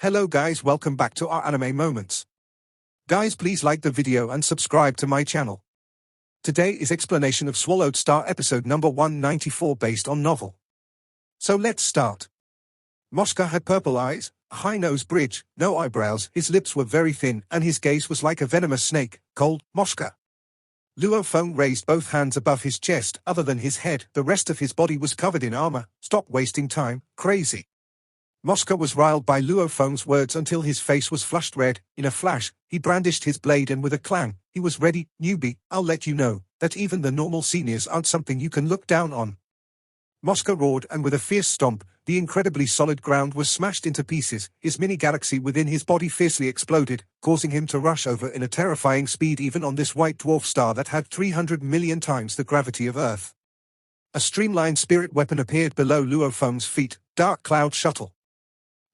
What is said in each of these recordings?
Hello guys, welcome back to our anime moments. Guys, please like the video and subscribe to my channel. Today is explanation of Swallowed Star episode number 194 based on novel. So let's start. Moska had purple eyes, a high nose bridge, no eyebrows, his lips were very thin and his gaze was like a venomous snake, cold, Moska. Luo Feng raised both hands above his chest. Other than his head, the rest of his body was covered in armor. Stop wasting time, crazy. Moska was riled by Luo Feng's words until his face was flushed red. In a flash, he brandished his blade and with a clang, he was ready. Newbie, I'll let you know that even the normal seniors aren't something you can look down on. Moska roared and with a fierce stomp, the incredibly solid ground was smashed into pieces. His mini-galaxy within his body fiercely exploded, causing him to rush over in a terrifying speed even on this white dwarf star that had 300 million times the gravity of Earth. A streamlined spirit weapon appeared below Luo Feng's feet, Dark Cloud Shuttle.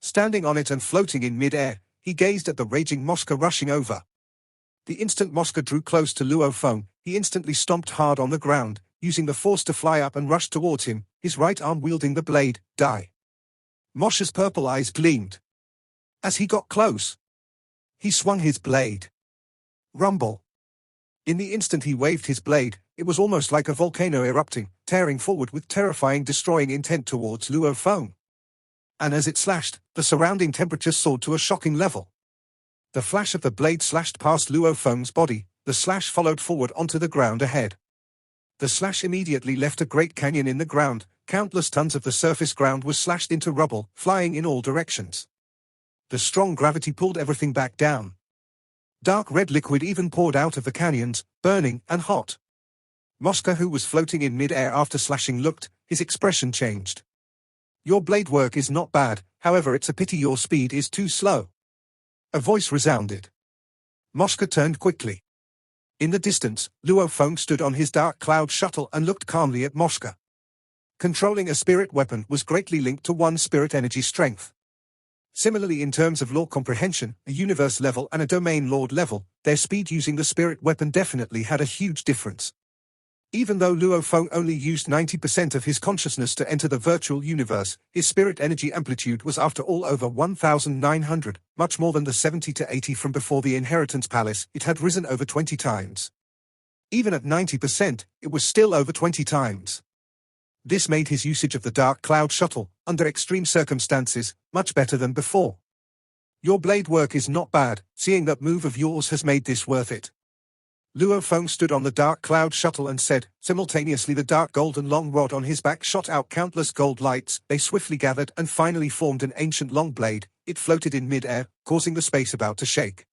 Standing on it and floating in mid-air, he gazed at the raging Moska rushing over. The instant Moska drew close to Luo Feng, he instantly stomped hard on the ground, using the force to fly up and rush towards him, his right arm wielding the blade, Die. Moska's purple eyes gleamed. As he got close, he swung his blade. Rumble. In the instant he waved his blade, it was almost like a volcano erupting, tearing forward with terrifying destroying intent towards Luo Feng. And as it slashed, the surrounding temperature soared to a shocking level. The flash of the blade slashed past Luo Feng's body, the slash followed forward onto the ground ahead. The slash immediately left a great canyon in the ground, countless tons of the surface ground was slashed into rubble, flying in all directions. The strong gravity pulled everything back down. Dark red liquid even poured out of the canyons, burning and hot. Moska, who was floating in mid-air after slashing, looked, his expression changed. Your blade work is not bad, however it's a pity your speed is too slow. A voice resounded. Moska turned quickly. In the distance, Luo Feng stood on his dark cloud shuttle and looked calmly at Moska. Controlling a spirit weapon was greatly linked to one's spirit energy strength. Similarly, in terms of law comprehension, a universe level and a domain lord level, their speed using the spirit weapon definitely had a huge difference. Even though Luo Feng only used 90% of his consciousness to enter the virtual universe, his spirit energy amplitude was after all over 1,900, much more than the 70 to 80 from before the Inheritance Palace. It had risen over 20 times. Even at 90%, it was still over 20 times. This made his usage of the Dark Cloud Shuttle, under extreme circumstances, much better than before. Your blade work is not bad, seeing that move of yours has made this worth it. Luo Feng stood on the Dark Cloud Shuttle and said, simultaneously the dark golden long rod on his back shot out countless gold lights. They swiftly gathered and finally formed an ancient long blade. It floated in mid-air, causing the space about to shake.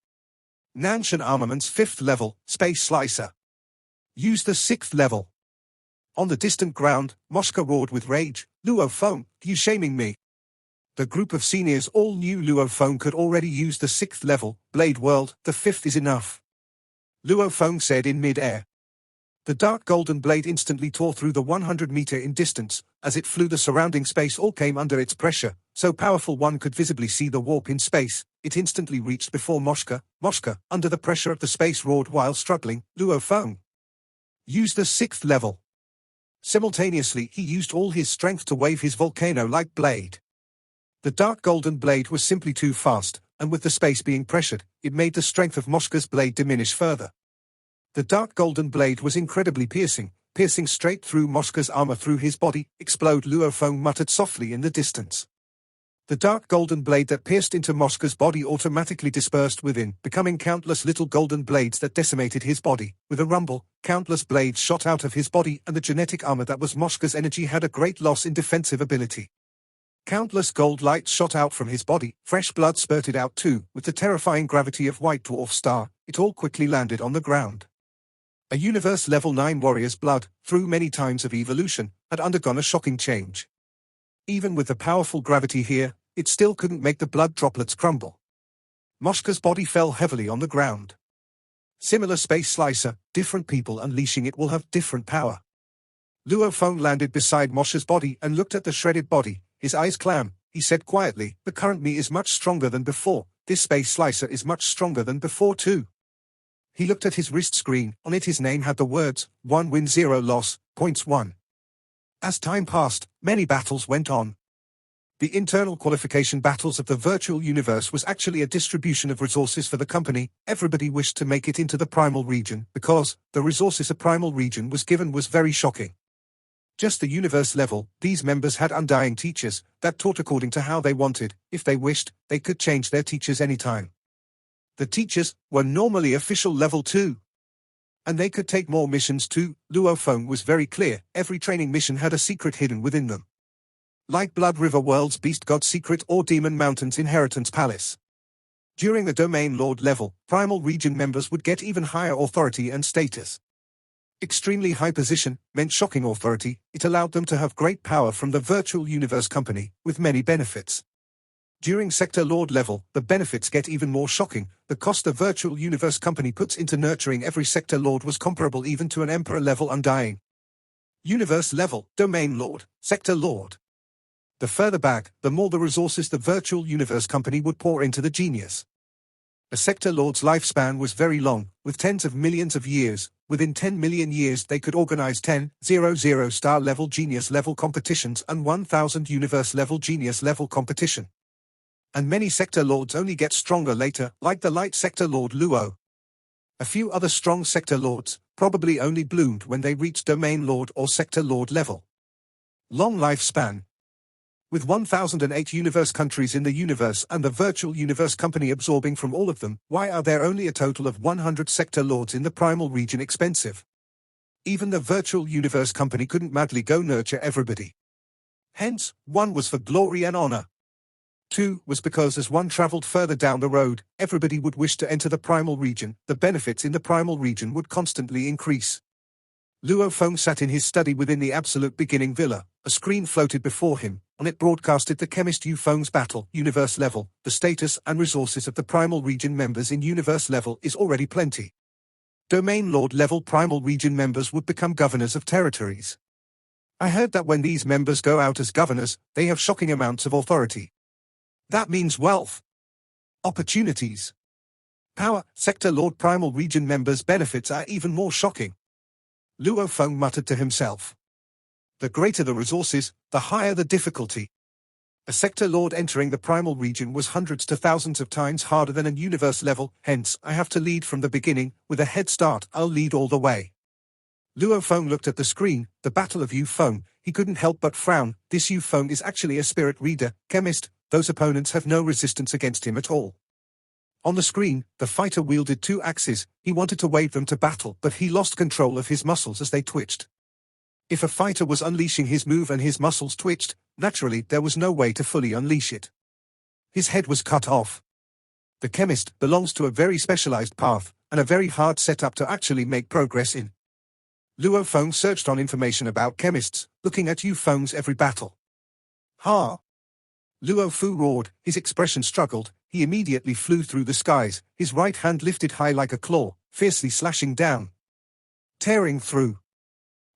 Nanshan Armaments 5th level, Space Slicer. Use the 6th level. On the distant ground, Moska roared with rage, Luo Feng, you shaming me? The group of seniors all knew Luo Feng could already use the 6th level, Blade World, the 5th is enough. Luo Feng said in mid-air. The dark golden blade instantly tore through the 100 meter in distance. As it flew, the surrounding space all came under its pressure, so powerful one could visibly see the warp in space. It instantly reached before Moska. Moska, under the pressure of the space, roared while struggling, Luo Feng. Use the 6th level. Simultaneously, he used all his strength to wave his volcano-like blade. The dark golden blade was simply too fast, and with the space being pressured, it made the strength of Moska's blade diminish further. The dark golden blade was incredibly piercing straight through Moska's armor through his body. Explode, Luo Feng muttered softly in the distance. The dark golden blade that pierced into Moska's body automatically dispersed within, becoming countless little golden blades that decimated his body. With a rumble, countless blades shot out of his body, and the genetic armor that was Moska's energy had a great loss in defensive ability. Countless gold lights shot out from his body, fresh blood spurted out too. With the terrifying gravity of white dwarf star, it all quickly landed on the ground. A universe level 9 warrior's blood, through many times of evolution, had undergone a shocking change. Even with the powerful gravity here, it still couldn't make the blood droplets crumble. Moska's body fell heavily on the ground. Similar Space Slicer, different people unleashing it will have different power. Luo Feng landed beside Moska's body and looked at the shredded body. His eyes clam, he said quietly, the current me is much stronger than before. This Space Slicer is much stronger than before too. He looked at his wrist screen. On it his name had the words, 1 win 0 loss, points 1. As time passed, many battles went on. The internal qualification battles of the virtual universe was actually a distribution of resources for the company. Everybody wished to make it into the Primal region because the resources a Primal region was given was very shocking. Just the universe level, these members had undying teachers that taught according to how they wanted. If they wished, they could change their teachers anytime. The teachers were normally official level 2. And they could take more missions too. Luo Feng was very clear, every training mission had a secret hidden within them. Like Blood River World's Beast God Secret or Demon Mountain's Inheritance Palace. During the Domain Lord level, Primal region members would get even higher authority and status. Extremely high position meant shocking authority. It allowed them to have great power from the virtual universe company, with many benefits. During Sector Lord level, the benefits get even more shocking. The cost the virtual universe company puts into nurturing every Sector Lord was comparable even to an Emperor level undying. Universe level, Domain Lord, Sector Lord. The further back, the more the resources the virtual universe company would pour into the genius. A Sector Lord's lifespan was very long, with tens of millions of years. Within 10 million years they could organize 10,000 star level genius level competitions and 1,000 universe level genius level competition. And many Sector Lords only get stronger later, like the Light Sector Lord Luo. A few other strong Sector Lords probably only bloomed when they reached Domain Lord or Sector Lord level. Long lifespan. With 1,008 universe countries in the universe and the virtual universe company absorbing from all of them, why are there only a total of 100 Sector Lords in the Primal region expensive? Even the virtual universe company couldn't madly go nurture everybody. Hence, 1 was for glory and honor. 2 was because as one traveled further down the road, everybody would wish to enter the Primal region. The benefits in the Primal region would constantly increase. Luo Feng sat in his study within the absolute beginning villa. A screen floated before him. On it broadcasted the chemist Yu Feng's battle, universe level. The status and resources of the Primal region members in universe level is already plenty. Domain Lord level Primal region members would become governors of territories. I heard that when these members go out as governors, they have shocking amounts of authority. That means wealth, opportunities, power. Sector Lord Primal region members' benefits are even more shocking. Luo Feng muttered to himself. The greater the resources, the higher the difficulty. A Sector Lord entering the Primal region was hundreds to thousands of times harder than a universe level, hence, I have to lead from the beginning. With a head start, I'll lead all the way. Luo Feng looked at the screen, the battle of Yu Feng. He couldn't help but frown. This Yu Feng is actually a spirit reader, chemist. Those opponents have no resistance against him at all. On the screen, the fighter wielded 2 axes. He wanted to wave them to battle, but he lost control of his muscles as they twitched. If a fighter was unleashing his move and his muscles twitched, naturally there was no way to fully unleash it. His head was cut off. The chemist belongs to a very specialized path, and a very hard setup to actually make progress in. Luo Feng searched on information about chemists, looking at Yu Feng's every battle. Ha! Luo Fu roared, his expression struggled. He immediately flew through the skies, his right hand lifted high like a claw, fiercely slashing down. Tearing through.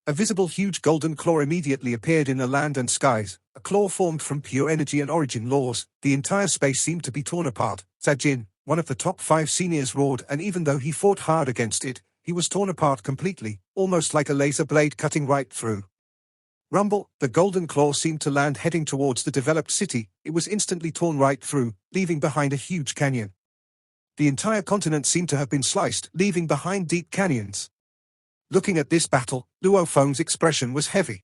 A visible huge golden claw immediately appeared in the land and skies, a claw formed from pure energy and origin laws. The entire space seemed to be torn apart. Sajin, one of the top 5 seniors, roared, and even though he fought hard against it, he was torn apart completely, almost like a laser blade cutting right through. Rumble, the golden claw seemed to land heading towards the developed city. It was instantly torn right through, leaving behind a huge canyon. The entire continent seemed to have been sliced, leaving behind deep canyons. Looking at this battle, Luo Feng's expression was heavy.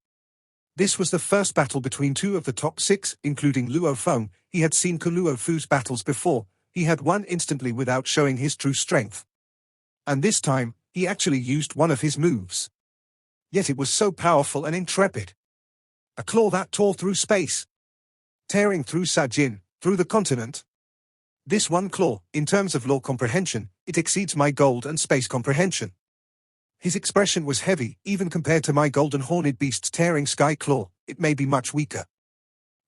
This was the first battle between 2 of the top 6, including Luo Feng. He had seen Luo Fu's battles before. He had won instantly without showing his true strength. And this time, he actually used one of his moves. Yet it was so powerful and intrepid. A claw that tore through space. Tearing through Sajin, through the continent. This one claw, in terms of law comprehension, it exceeds my gold and space comprehension. His expression was heavy, even compared to my golden horned beast's tearing sky claw. It may be much weaker.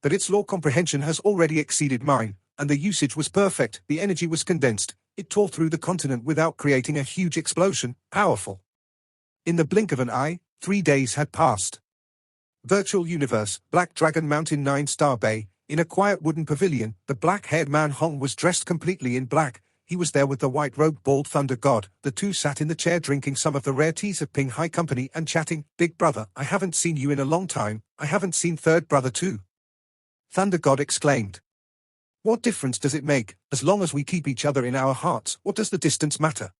But its law comprehension has already exceeded mine, and the usage was perfect. The energy was condensed. It tore through the continent without creating a huge explosion. Powerful. In the blink of an eye, 3 days had passed. Virtual Universe, Black Dragon Mountain 9-Star Bay. In a quiet wooden pavilion, the black-haired man Hong was dressed completely in black. He was there with the white-robed bald thunder god. The 2 sat in the chair drinking some of the rare teas of Ping Hai Company and chatting. Big brother, I haven't seen you in a long time. I haven't seen third brother too. Thunder God exclaimed. What difference does it make, as long as we keep each other in our hearts? What does the distance matter?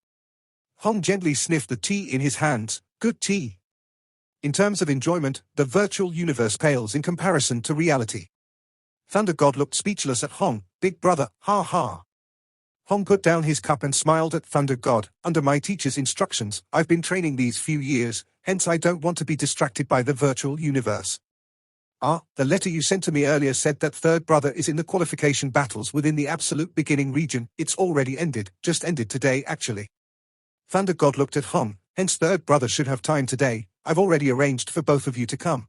Hong gently sniffed the tea in his hands. Good tea. In terms of enjoyment, the virtual universe pales in comparison to reality. Thunder God looked speechless at Hong. Big brother, ha ha. Hong put down his cup and smiled at Thunder God. Under my teacher's instructions, I've been training these few years, hence I don't want to be distracted by the virtual universe. The letter you sent to me earlier said that third brother is in the qualification battles within the absolute beginning region. It's already ended, just ended today actually. Thunder God looked at Hong. Hence third brother should have time today. I've already arranged for both of you to come.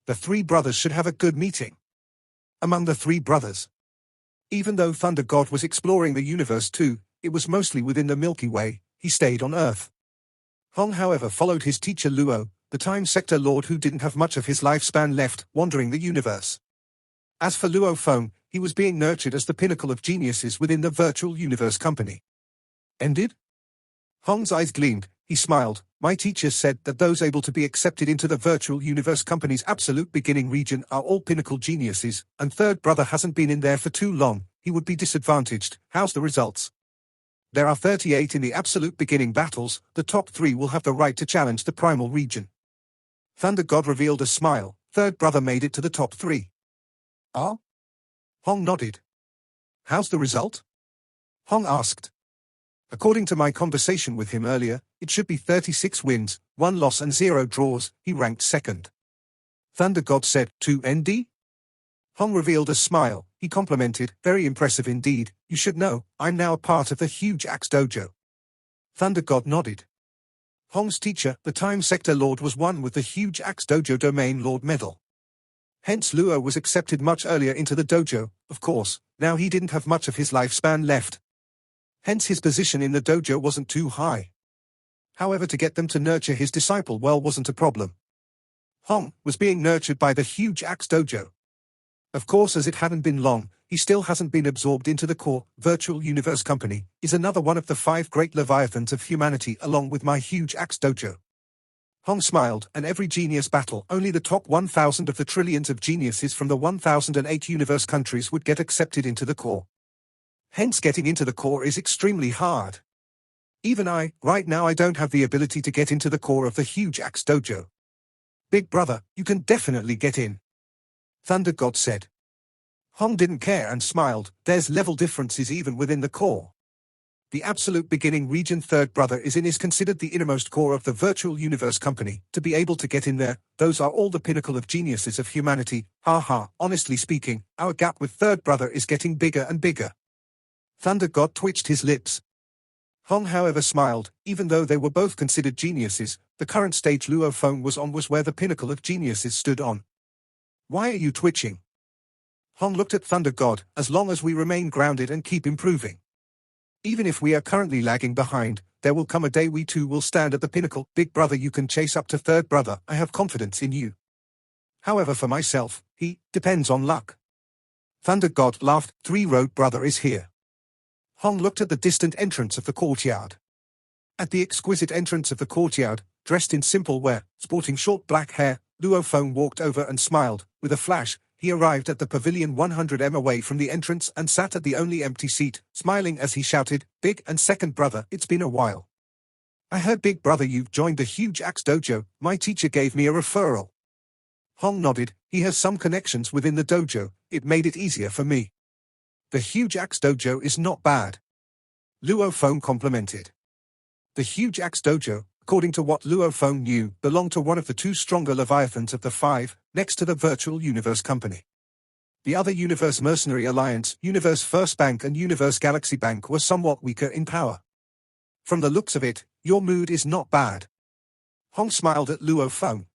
The three brothers should have a good meeting. Among the three brothers. Even though Thunder God was exploring the universe too, it was mostly within the Milky Way. He stayed on Earth. Hong however followed his teacher Luo, the time sector lord who didn't have much of his lifespan left, wandering the universe. As for Luo Feng, he was being nurtured as the pinnacle of geniuses within the virtual universe company. Ended? Hong's eyes gleamed. He smiled. My teacher said that those able to be accepted into the virtual universe company's absolute beginning region are all pinnacle geniuses, and third brother hasn't been in there for too long. He would be disadvantaged. How's the results? There are 38 in the absolute beginning battles. The top 3 will have the right to challenge the Primal region. Thunder God revealed a smile. Third brother made it to the top 3. Ah? Hong nodded. How's the result? Hong asked. According to my conversation with him earlier, it should be 36 wins, 1 loss and 0 draws. He ranked second. Thunder God said, 2ND? Hong revealed a smile. He complimented, very impressive indeed. You should know, I'm now a part of the huge Axe Dojo. Thunder God nodded. Hong's teacher, the Time Sector Lord, was one with the huge Axe Dojo Domain Lord medal. Hence Luo was accepted much earlier into the dojo. Of course, now he didn't have much of his lifespan left. Hence his position in the dojo wasn't too high. However, to get them to nurture his disciple well wasn't a problem. Hong was being nurtured by the huge Axe Dojo. Of course, as it hadn't been long, he still hasn't been absorbed into the core virtual universe company, is another one of the 5 great leviathans of humanity along with my huge Axe Dojo. Hong smiled, and every genius battle, only the top 1,000 of the trillions of geniuses from the 1,008 universe countries would get accepted into the core. Hence getting into the core is extremely hard. Even right now I don't have the ability to get into the core of the huge Axe Dojo. Big brother, you can definitely get in. Thunder God said. Hong didn't care and smiled. There's level differences even within the core. The absolute beginning region third brother is in is considered the innermost core of the virtual universe company. To be able to get in there, those are all the pinnacle of geniuses of humanity. Ha. Honestly speaking, our gap with third brother is getting bigger and bigger. Thunder God twitched his lips. Hong however smiled. Even though they were both considered geniuses, the current stage Luo Feng was on was where the pinnacle of geniuses stood on. Why are you twitching? Hong looked at Thunder God. As long as we remain grounded and keep improving. Even if we are currently lagging behind, there will come a day we too will stand at the pinnacle. Big brother, you can chase up to third brother. I have confidence in you. However, for myself, depends on luck. Thunder God laughed. 3-Road brother is here. Hong looked at the distant entrance of the courtyard. At the exquisite entrance of the courtyard, dressed in simple wear, sporting short black hair, Luo Feng walked over and smiled. With a flash, he arrived at the pavilion 100 m away from the entrance and sat at the only empty seat, smiling as he shouted, Big and second brother, it's been a while. I heard big brother you've joined the huge Axe Dojo. My teacher gave me a referral. Hong nodded. He has some connections within the dojo. It made it easier for me. The huge Axe Dojo is not bad. Luo Feng complimented. The huge Axe Dojo, according to what Luo Feng knew, belonged to one of the 2 stronger leviathans of the 5, next to the Virtual Universe Company. The other Universe Mercenary Alliance, Universe First Bank and Universe Galaxy Bank were somewhat weaker in power. From the looks of it, your mood is not bad. Hong smiled at Luo Feng.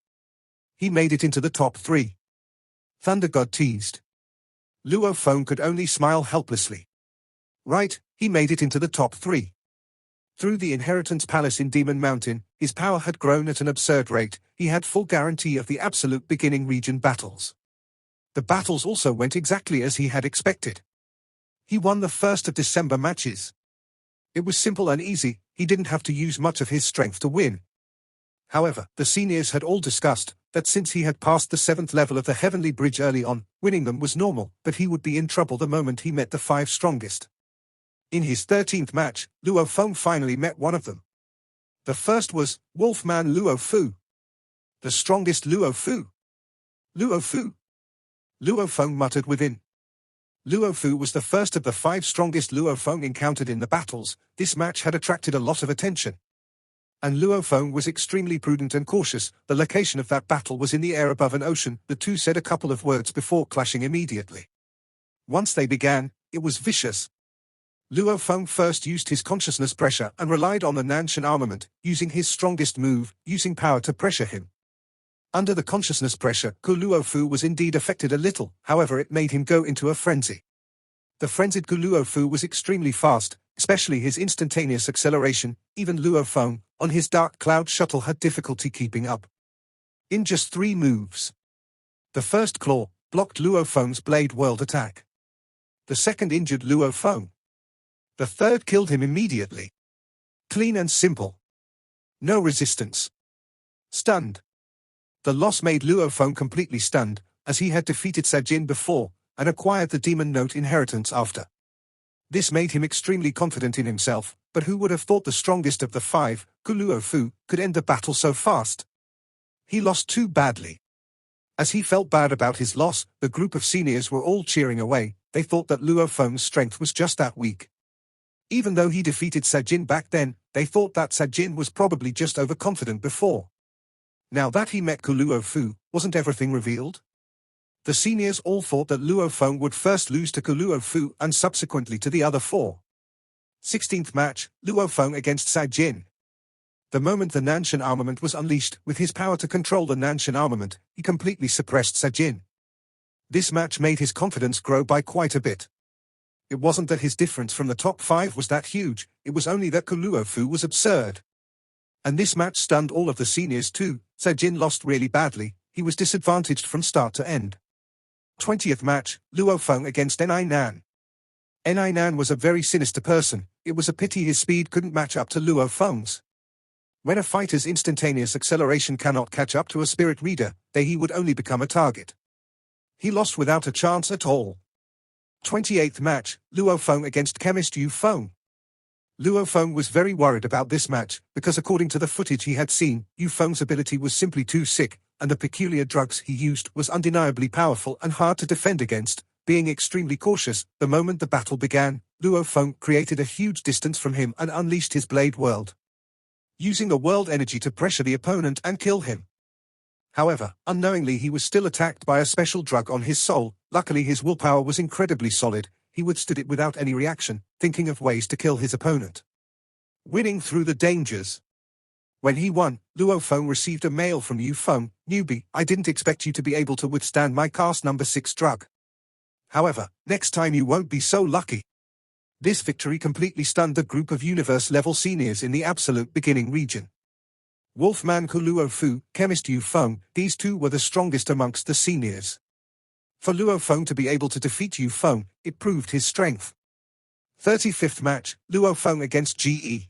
He made it into the top 3. Thunder God teased. Luo Feng could only smile helplessly. Right, he made it into the top 3. Through the Inheritance Palace in Demon Mountain, his power had grown at an absurd rate. He had full guarantee of the absolute beginning region battles. The battles also went exactly as he had expected. He won the 1st of December matches. It was simple and easy. He didn't have to use much of his strength to win. However, the seniors had all discussed that since he had passed the 7th level of the Heavenly Bridge early on, winning them was normal, but he would be in trouble the moment he met the 5 strongest. In his 13th match, Luo Feng finally met one of them. The first was Wolfman Luo Fu. The strongest Luo Fu. Luo Fu. Luo Feng muttered within. Luo Fu was the first of the 5 strongest Luo Feng encountered in the battles. This match had attracted a lot of attention. And Luo Feng was extremely prudent and cautious. The location of that battle was in the air above an ocean. The two said a couple of words before clashing immediately. Once they began, it was vicious. Luo Feng first used his consciousness pressure and relied on the Nanshan armament, using his strongest move, using power to pressure him. Under the consciousness pressure, Luo Fu was indeed affected a little, however it made him go into a frenzy. The frenzied Luo Fu was extremely fast, especially his instantaneous acceleration. Even Luo Feng, on his dark cloud shuttle, had difficulty keeping up. In just 3 moves. The first claw blocked Luo Feng's Blade World attack. The second injured Luo Feng. The third killed him immediately. Clean and simple. No resistance. Stunned. The loss made Luo Feng completely stunned, as he had defeated Sajin before, and acquired the Demon Note inheritance after. This made him extremely confident in himself, but who would have thought the strongest of the 5, Luo Fu, could end the battle so fast? He lost too badly. As he felt bad about his loss, the group of seniors were all cheering away. They thought that Luo Feng's strength was just that weak. Even though he defeated Sajin back then, they thought that Sajin was probably just overconfident before. Now that he met Luo Fu, wasn't everything revealed? The seniors all thought that Luo Feng would first lose to Luo Fu and subsequently to the other 4. 16th match, Luo Feng against Sajin. The moment the Nanshan armament was unleashed, with his power to control the Nanshan armament, he completely suppressed Sajin. This match made his confidence grow by quite a bit. It wasn't that his difference from the top 5 was that huge, it was only that Luo Fu was absurd. And this match stunned all of the seniors too. Sajin lost really badly, he was disadvantaged from start to end. 20th match, Luo Feng against Ni Nan. Ni Nan was a very sinister person. It was a pity his speed couldn't match up to Luo Feng's. When a fighter's instantaneous acceleration cannot catch up to a spirit reader, then he would only become a target. He lost without a chance at all. 28th match, Luo Feng against Chemist Yu Feng. Luo Feng was very worried about this match, because according to the footage he had seen, Yu Feng's ability was simply too sick, and the peculiar drugs he used was undeniably powerful and hard to defend against. Being extremely cautious, the moment the battle began, Luo Feng created a huge distance from him and unleashed his Blade World, using the world energy to pressure the opponent and kill him. However, unknowingly he was still attacked by a special drug on his soul. Luckily his willpower was incredibly solid, he withstood it without any reaction, thinking of ways to kill his opponent. Winning through the dangers. When he won, Luo Feng received a mail from Yu Feng. "Newbie, I didn't expect you to be able to withstand my cast number 6 drug. However, next time you won't be so lucky." This victory completely stunned the group of universe-level seniors in the absolute beginning region. Wolfman Luo Fu, Chemist Yu Feng, these two were the strongest amongst the seniors. For Luo Feng to be able to defeat Yu Feng, it proved his strength. 35th match, Luo Feng against GE.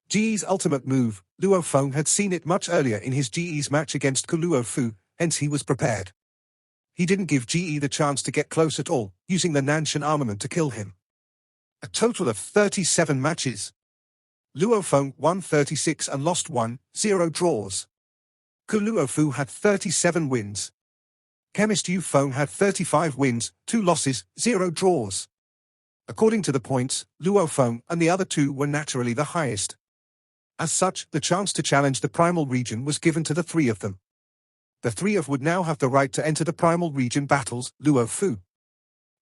GE's ultimate move, Luo Feng had seen it much earlier in his GE's match against Luo Fu, hence he was prepared. He didn't give GE the chance to get close at all, using the Nanshan armament to kill him. A total of 37 matches. Luo Feng won 36 and lost 1, 0 draws. Luo Fu had 37 wins. Chemist Yu Feng had 35 wins, 2 losses, 0 draws. According to the points, Luo Feng and the other 2 were naturally the highest. As such, the chance to challenge the Primal region was given to the 3 of them. The 3 of would now have the right to enter the Primal region battles. Luo Fu.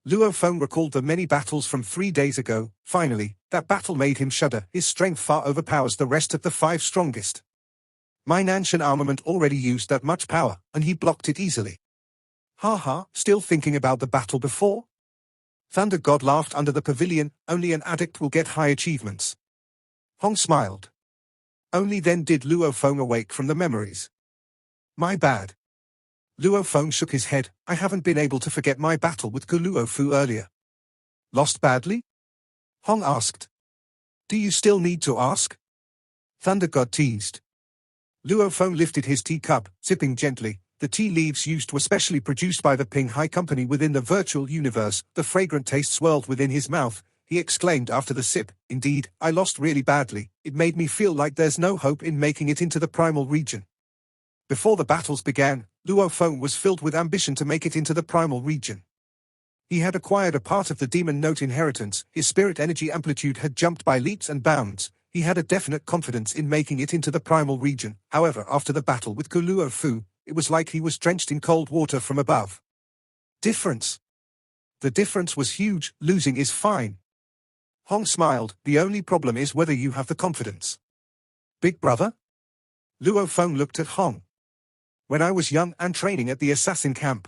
Luo Feng recalled the many battles from 3 days ago. Finally, that battle made him shudder. His strength far overpowers the rest of the 5 strongest. My Nanshan armament already used that much power, and he blocked it easily. Haha, still thinking about the battle before? Thunder God laughed under the pavilion. Only an addict will get high achievements. Hong smiled. Only then did Luo Feng awake from the memories. My bad. Luo Feng shook his head. I haven't been able to forget my battle with Luo Fu earlier. Lost badly? Hong asked. Do you still need to ask? Thunder God teased. Luo Feng lifted his teacup, sipping gently. The tea leaves used were specially produced by the Ping Hai Company within the virtual universe. The fragrant taste swirled within his mouth. He exclaimed after the sip, "Indeed, I lost really badly. It made me feel like there's no hope in making it into the primal region." Before the battles began, Luo Feng was filled with ambition to make it into the primal region. He had acquired a part of the demon note inheritance. His spirit energy amplitude had jumped by leaps and bounds. He had a definite confidence in making it into the primal region. However, after the battle with Luo Fu, it was like he was drenched in cold water from above. Difference. The difference was huge. Losing is fine. Hong smiled. The only problem is whether you have the confidence. Big brother? Luo Feng looked at Hong. When I was young and training at the assassin camp.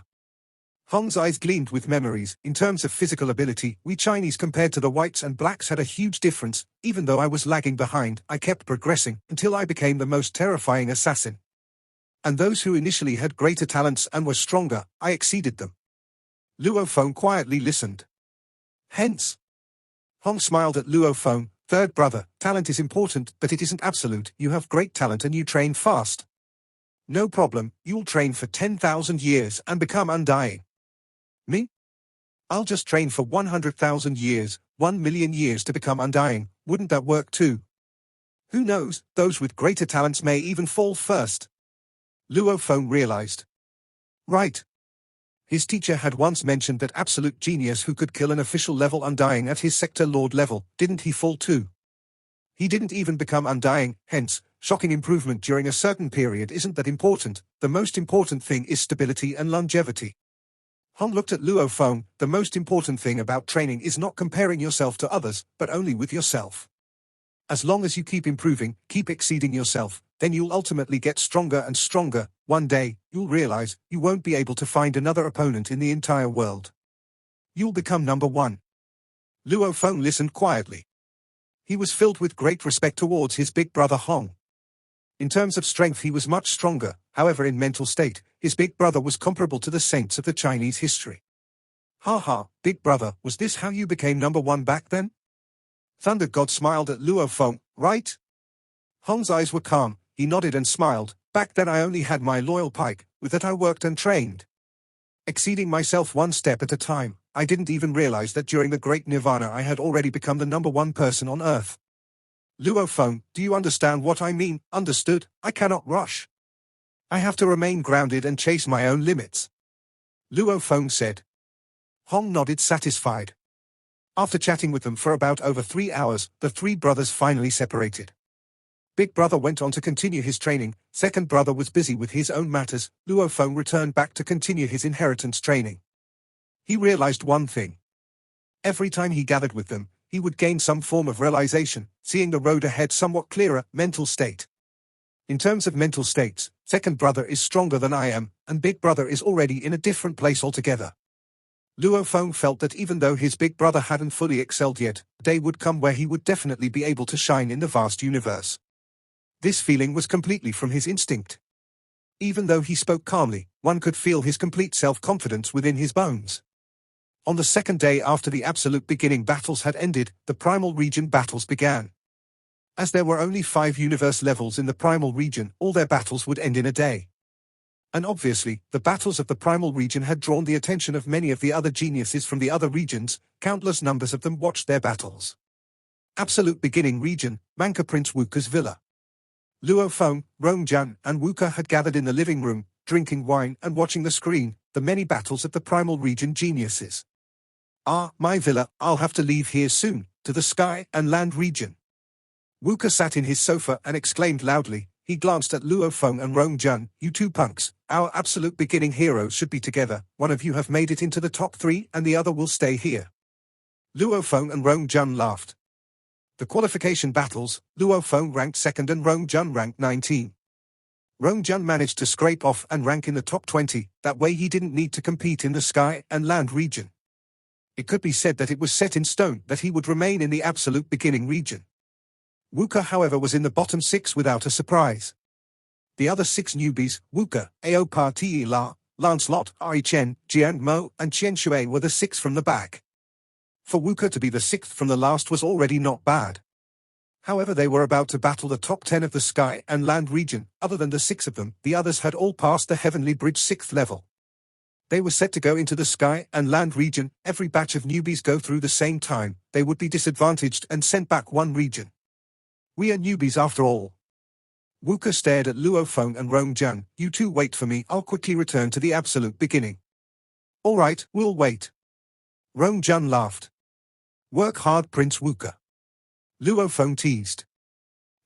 Hong's eyes gleamed with memories. In terms of physical ability, we Chinese compared to the whites and blacks had a huge difference. Even though I was lagging behind, I kept progressing until I became the most terrifying assassin. And those who initially had greater talents and were stronger, I exceeded them. Luo Feng quietly listened. Hence. Hong smiled at Luo Feng. Third brother, talent is important, but it isn't absolute. You have great talent and you train fast. No problem, you'll train for 10,000 years and become undying. Me? I'll just train for 100,000 years, 1,000,000 years to become undying. Wouldn't that work too? Who knows, those with greater talents may even fall first. Luo Feng realized. Right. His teacher had once mentioned that absolute genius who could kill an official level undying at his sector lord level, didn't he fall too? He didn't even become undying, hence, shocking improvement during a certain period isn't that important. The most important thing is stability and longevity. Hong looked at Luo Feng. The most important thing about training is not comparing yourself to others, but only with yourself. As long as you keep improving, keep exceeding yourself, then you'll ultimately get stronger and stronger. One day, you'll realize you won't be able to find another opponent in the entire world. You'll become number one. Luo Feng listened quietly. He was filled with great respect towards his big brother Hong. In terms of strength he was much stronger, however in mental state, his big brother was comparable to the saints of the Chinese history. Ha ha, big brother, was this how you became number one back then? Thunder God smiled at Luo Feng, right? Hong's eyes were calm, he nodded and smiled. Back then I only had my loyal pike, with that I worked and trained. Exceeding myself one step at a time, I didn't even realize that during the Great Nirvana I had already become the number one person on earth. Luo Feng, do you understand what I mean? Understood, I cannot rush. I have to remain grounded and chase my own limits. Luo Feng said. Hong nodded satisfied. After chatting with them for about over 3 hours, the three brothers finally separated. Big brother went on to continue his training, second brother was busy with his own matters, Luo Feng returned back to continue his inheritance training. He realized one thing. Every time he gathered with them, he would gain some form of realization, seeing the road ahead somewhat clearer. Mental state. In terms of mental states, second brother is stronger than I am, and big brother is already in a different place altogether. Luo Feng felt that even though his big brother hadn't fully excelled yet, a day would come where he would definitely be able to shine in the vast universe. This feeling was completely from his instinct. Even though he spoke calmly, one could feel his complete self-confidence within his bones. On the second day after the absolute beginning battles had ended, the primal region battles began. As there were only 5 universe levels in the primal region, all their battles would end in a day. And obviously, the battles of the primal region had drawn the attention of many of the other geniuses from the other regions. Countless numbers of them watched their battles. Absolute beginning region, Manka Prince Wuka's villa. Luo Feng, Rongjian, and Wuka had gathered in the living room, drinking wine and watching the screen, the many battles of the primal region geniuses. Ah, my villa, I'll have to leave here soon, to the sky and land region. Wuka sat in his sofa and exclaimed loudly. He glanced at Luo Feng and Rongjian. You two punks, our absolute beginning heroes should be together. One of you have made it into the top 3 and the other will stay here. Luo Feng and Rongjian laughed. The qualification battles, Luo Feng ranked 2nd and Rongjian ranked 19. Rongjian managed to scrape off and rank in the top 20, that way he didn't need to compete in the sky and land region. It could be said that it was set in stone that he would remain in the absolute beginning region. Wuka however was in the bottom 6 without a surprise. The other 6 newbies, Wuka, Aopa Ti La, Lancelot, Ari Chen, Jian Mo, and Qian Shui were the 6 from the back. For Wuka to be the 6th from the last was already not bad. However, they were about to battle the top 10 of the sky and land region. Other than the 6 of them, the others had all passed the Heavenly Bridge 6th level. They were set to go into the sky and land region. Every batch of newbies go through the same time. They would be disadvantaged and sent back one region. We are newbies after all. Wuka stared at Luo Feng and Rong Jun. You two wait for me, I'll quickly return to the absolute beginning. All right, we'll wait. Rong Jun laughed. Work hard, Prince Wuka. Luo Feng teased.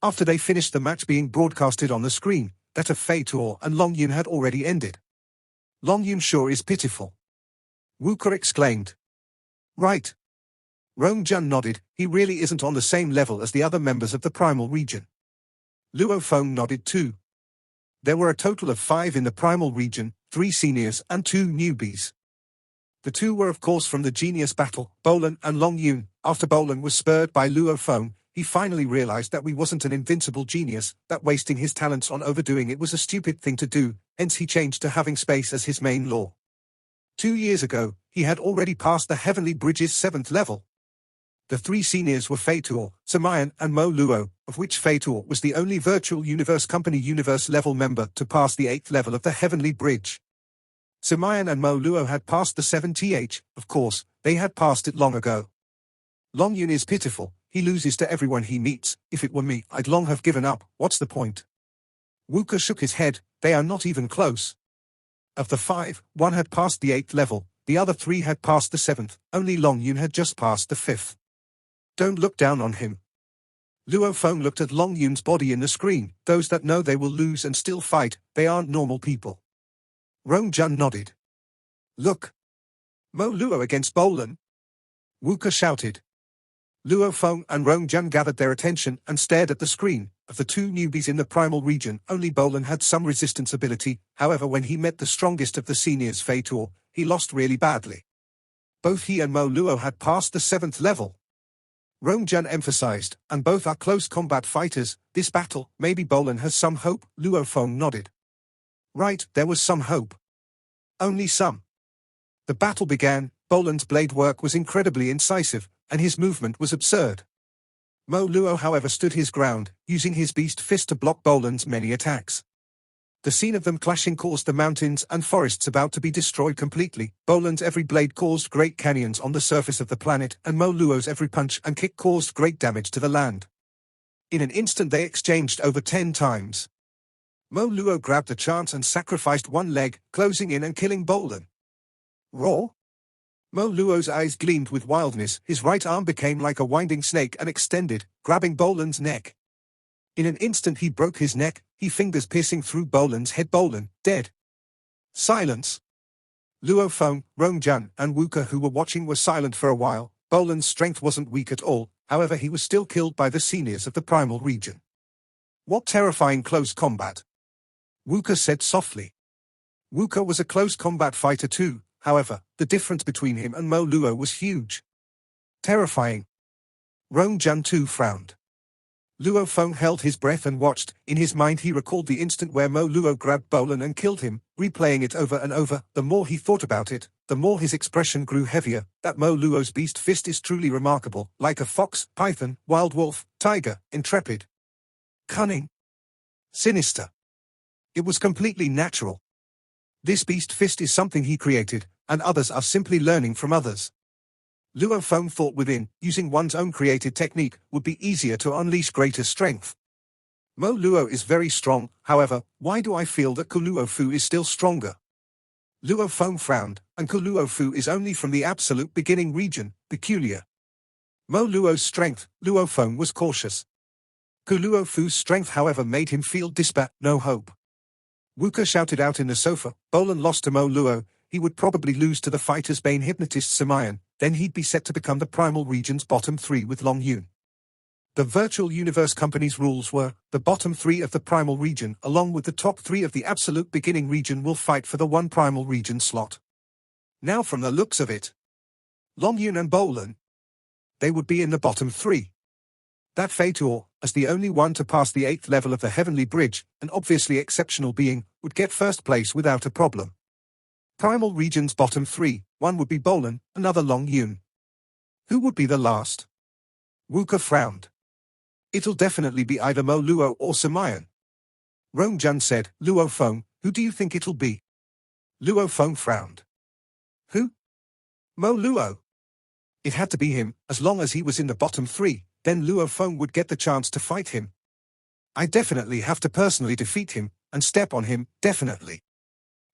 After they finished the match being broadcasted on the screen, that of Fei Tuo and Long Yun had already ended. Long Yun sure is pitiful. Wuka exclaimed. Right. Rong Jun nodded. He really isn't on the same level as the other members of the Primal region. Luo Feng nodded too. There were a total of 5 in the Primal region, 3 seniors and 2 newbies. The 2 were of course from the Genius Battle, Bolan and Long Yun. After Bolan was spurred by Luo Feng, he finally realized that we wasn't an invincible genius, that wasting his talents on overdoing it was a stupid thing to do, hence he changed to having space as his main law. 2 years ago, he had already passed the Heavenly Bridge's 7th level. The 3 seniors were Fei Tuo, Samayan and Mo Luo, of which Fei Tuo was the only Virtual Universe Company Universe level member to pass the 8th level of the Heavenly Bridge. Samayan and Mo Luo had passed the 7th, of course, they had passed it long ago. Long Yun is pitiful, he loses to everyone he meets. If it were me, I'd long have given up. What's the point? Wuka shook his head. They are not even close. Of the 5, 1 had passed the 8th level, the other 3 had passed the 7th, only Long Yun had just passed the 5th. Don't look down on him. Luo Feng looked at Long Yun's body in the screen. Those that know they will lose and still fight, they aren't normal people. Rong Jun nodded. Look. Mo Luo against Bolan. Wuka shouted. Luo Feng and Rong Jun gathered their attention and stared at the screen. Of the 2 newbies in the Primal region, only Bolan had some resistance ability. However, when he met the strongest of the seniors, Fei Tuo, he lost really badly. Both he and Mo Luo had passed the 7th level. Rong Jun emphasized, and both are close combat fighters. This battle, maybe Bolan has some hope. Luo Feng nodded. Right, there was some hope. Only some. The battle began. Bolan's blade work was incredibly incisive, and his movement was absurd. Mo Luo however stood his ground, using his beast fist to block Bolan's many attacks. The scene of them clashing caused the mountains and forests about to be destroyed completely. Bolan's every blade caused great canyons on the surface of the planet, and Mo Luo's every punch and kick caused great damage to the land. In an instant they exchanged over 10 times. Mo Luo grabbed the chance and sacrificed one leg, closing in and killing Bolan. Raw? Mo Luo's eyes gleamed with wildness. His right arm became like a winding snake and extended, grabbing Bolan's neck. In an instant he broke his neck, his fingers piercing through Bolan's head. Bolan, dead. Silence. Luo Feng, Rong Jun, and Wuka who were watching were silent for a while. Bolan's strength wasn't weak at all, however he was still killed by the seniors of the Primal region. What terrifying close combat. Wuka said softly. Wuka was a close combat fighter too, however, the difference between him and Mo Luo was huge. Terrifying. Rong Jun too frowned. Luo Feng held his breath and watched. In his mind he recalled the instant where Mo Luo grabbed Bolan and killed him, replaying it over and over. The more he thought about it, the more his expression grew heavier. That Mo Luo's beast fist is truly remarkable, like a fox, python, wild wolf, tiger, intrepid, cunning, sinister. It was completely natural. This beast fist is something he created, and others are simply learning from others. Luo Feng thought within, using one's own created technique would be easier to unleash greater strength. Mo Luo is very strong, however, why do I feel that Luo Fu is still stronger? Luo Feng frowned, and Luo Fu is only from the absolute beginning region, peculiar. Mo Luo's strength, Luo Feng was cautious. Luo Fu's strength however made him feel despair, no hope. Wuka shouted out in the sofa, Bolan lost to Mo Luo, he would probably lose to the fighter's bane hypnotist Samayan, then he'd be set to become the Primal region's bottom 3 with Long Yun. The Virtual Universe Company's rules were, the bottom 3 of the Primal region along with the top 3 of the Absolute Beginning region will fight for the one Primal region slot. Now from the looks of it, Long Yun and Bolan, they would be in the bottom 3. That Fei Tuo, as the only one to pass the 8th level of the Heavenly Bridge, an obviously exceptional being, would get first place without a problem. Primal region's bottom 3, one would be Bolan, another Long Yun. Who would be the last? Wuka frowned. It'll definitely be either Mo Luo or Samayan. Rong Jun said, Luo Feng, who do you think it'll be? Luo Feng frowned. Who? Mo Luo. It had to be him, as long as he was in the bottom three, then Luo Feng would get the chance to fight him. I definitely have to personally defeat him, and step on him, definitely.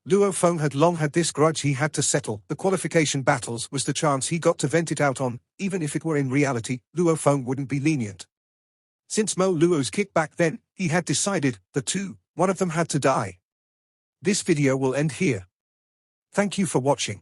Luo Feng had long had this grudge he had to settle. The qualification battles was the chance he got to vent it out on, even if it were in reality, Luo Feng wouldn't be lenient. Since Mo Luo's kick back then, he had decided, one of them had to die. This video will end here. Thank you for watching.